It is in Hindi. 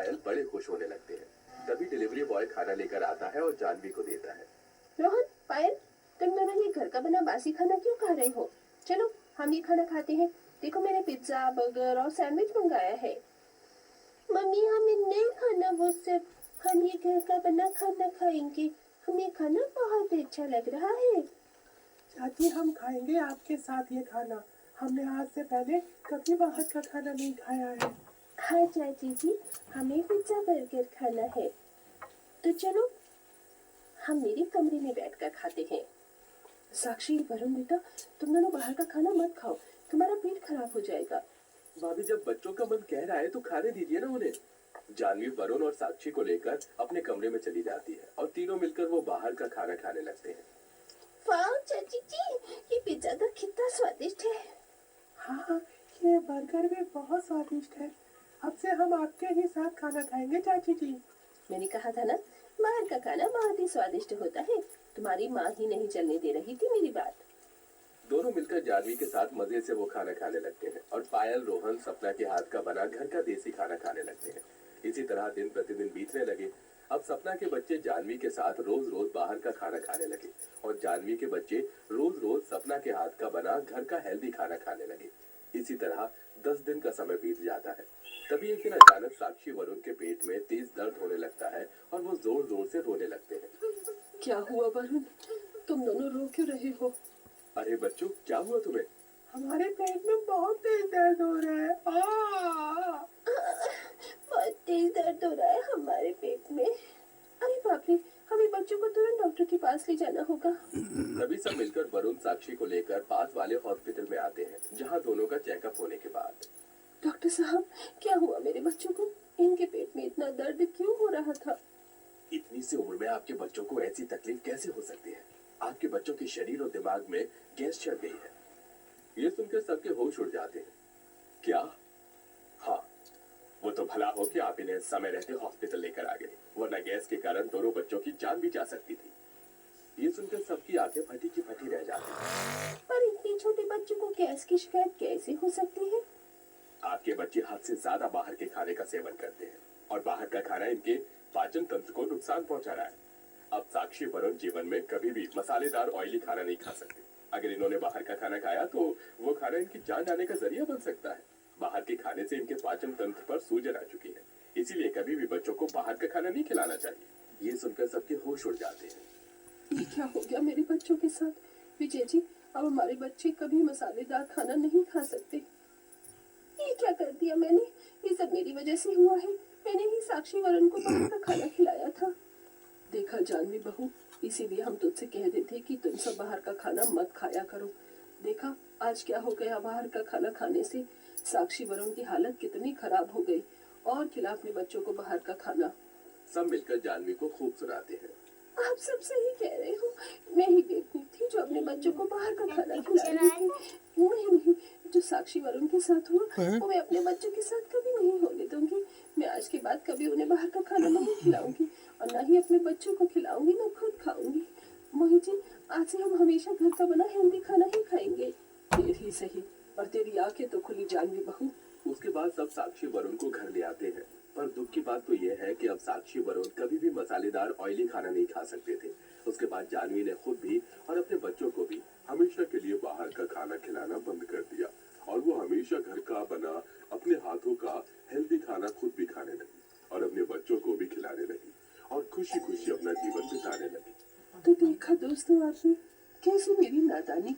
पायल बड़े खुश होने लगते हैं। तभी डिलीवरी बॉय खाना लेकर आता है और जानवी को देता है। रोहन, पायल, तुम दोनों ये घर का बना बासी खाना क्यों खा रहे हो? चलो हम ये खाना खाते हैं। देखो मैंने पिज्जा, बर्गर और सैंडविच मंगाया है। मम्मी हमें नहीं खाना वो सब, हम ये घर का बना खाना खाएंगे। हमें खाना बहुत अच्छा लग रहा है। चाची, हम खाएंगे आपके साथ ये खाना। हमने आज से पहले कभी बाहर का खाना नहीं खाया है। हाँ चाची जी, हमें पिज्जा बर्गर खाना है। तो चलो हम मेरे कमरे में बैठकर खाते हैं। साक्षी, वरुण बेटा, तुम दोनों बाहर का खाना मत खाओ, तुम्हारा पेट खराब हो जाएगा। भाभी, जब बच्चों का मन कह रहा है तो खाने दीजिए ना उन्हें। जानवी वरुण और साक्षी को लेकर अपने कमरे में चली जाती है और तीनों मिलकर वो बाहर का खाना खाने लगते हैं। वाह चाची जी, ये पिज्जा तो कितना स्वादिष्ट है। हाँ, ये बर्गर भी बहुत स्वादिष्ट है। अब से हम आपके ही साथ खाना खाएंगे चाची जी। मैंने कहा था ना, बाहर का खाना बहुत ही स्वादिष्ट होता है। तुम्हारी माँ ही नहीं चलने दे रही थी मेरी बात। दोनों मिलकर जानवी के साथ मजे से वो खाना खाने लगते हैं और पायल, रोहन सपना के हाथ का बना घर का देसी खाना खाने लगते हैं। इसी तरह दिन प्रतिदिन बीतने लगे। अब सपना के बच्चे जानवी के साथ रोज रोज बाहर का खाना खाने लगे और जानवी के बच्चे रोज रोज सपना के हाथ का बना घर का हेल्दी खाना खाने लगे। इसी तरह 10 दिन का समय बीत जाता है। तभी एक दिन अचानक साक्षी वरुण के पेट में तेज दर्द होने लगता है और वो जोर जोर से रोने लगते हैं। क्या हुआ वरुण, तुम दोनों रो क्यों रहे हो? अरे बच्चों, क्या हुआ तुम्हें? हमारे पेट में बहुत तेज दर्द हो रहा है। बहुत तेज दर्द हो रहा है हमारे पेट में। अरे बाप रे, हमें बच्चों को तुरंत डॉक्टर के पास ले जाना होगा। तभी सब मिलकर वरुण साक्षी को लेकर पास वाले हॉस्पिटल में आते हैं, जहां दोनों का चेकअप होने के बाद। डॉक्टर साहब, क्या हुआ मेरे बच्चों को? इनके पेट में इतना दर्द क्यों हो रहा था? इतनी सी उम्र में आपके बच्चों को ऐसी तकलीफ कैसे हो सकती है? आपके बच्चों के शरीर और दिमाग में गैस चढ़ गई है। ये सुनकर सबके होश उड़ जाते हैं। क्या? हाँ, वो तो भला हो कि आप इन्हें समय रहते हॉस्पिटल लेकर आ गए, वरना गैस के कारण दोनों बच्चों की जान भी जा सकती थी। ये सुनकर सबकी आंखें फटी की फटी रह जाती हैं। पर इतने छोटे बच्चों को गैस की शिकायत कैसे हो सकती है? आपके बच्चे हद से ज्यादा बाहर के खाने का सेवन करते हैं और बाहर का खाना इनके पाचन तंत्र को नुकसान पहुंचा रहा है। अब साक्षी वरुण जीवन में कभी भी मसालेदार ऑयली खाना नहीं खा सकते। अगर इन्होंने बाहर का खाना खाया तो वो खाना इनकी जान जाने का जरिया बन सकता है। बाहर के खाने से इनके पाचन तंत्र पर सूजन आ चुकी है, इसीलिए कभी भी बच्चों को बाहर का खाना नहीं खिलाना चाहिए। ये सुनकर सबके होश उड़ जाते हैं। ये क्या हो गया मेरे बच्चों के साथ? विजय जी, अब हमारे बच्चे कभी मसालेदार खाना नहीं खा सकते। ये क्या कर दिया मैंने? ये सब मेरी वजह से हुआ है। मैंने ही साक्षी वरुण को बाहर का खाना खिलाया था। देखा जानवी बहू, इसीलिए हम तुझसे कह रहे थे कि तुम सब बाहर का खाना मत खाया करो। देखा आज क्या हो गया, बाहर का खाना खाने से साक्षी वरुण की हालत कितनी खराब हो गई। और खिला अपने बच्चों को बाहर का खाना। सब मिलकर जानवी को खूब सुनाते हैं। आप सब सही कह रहे हो। मैं ही बेवकूफ थी जो अपने बच्चों को बाहर का खाना खिला रही थी। नहीं, जो साक्षी वरुण के साथ हुआ वो मैं अपने बच्चों के साथ कभी नहीं होने दूंगी। मैं आज के बाद कभी उन्हें बाहर का खाना नहीं खिलाऊंगी और ना ही अपने बच्चों को खिलाऊंगी, ना खुद खाऊंगी। मोहित जी, आज से हम हमेशा घर का बना हेल्दी खाना ही खाएंगे। फिर ही सही, और तेरी आंखें तो खुली जानवी बहू। उसके बाद सब साक्षी वरुण को घर ले आते हैं, पर दुख की बात तो यह है कि अब साक्षी वरुण कभी भी मसालेदार ऑयली खाना नहीं खा सकते थे। उसके बाद जानवी ने खुद भी और अपने बच्चों को भी हमेशा के लिए बाहर का खाना खिलाना बंद कर दिया और वो हमेशा घर का बना अपने हाथों का हेल्दी खाना खुद भी खाने लगी और अपने बच्चों को भी खिलाने लगी और खुशी खुशी अपना जीवन बिताने लगी। तो देखा दोस्तों आपने, कैसे मेरी नादानी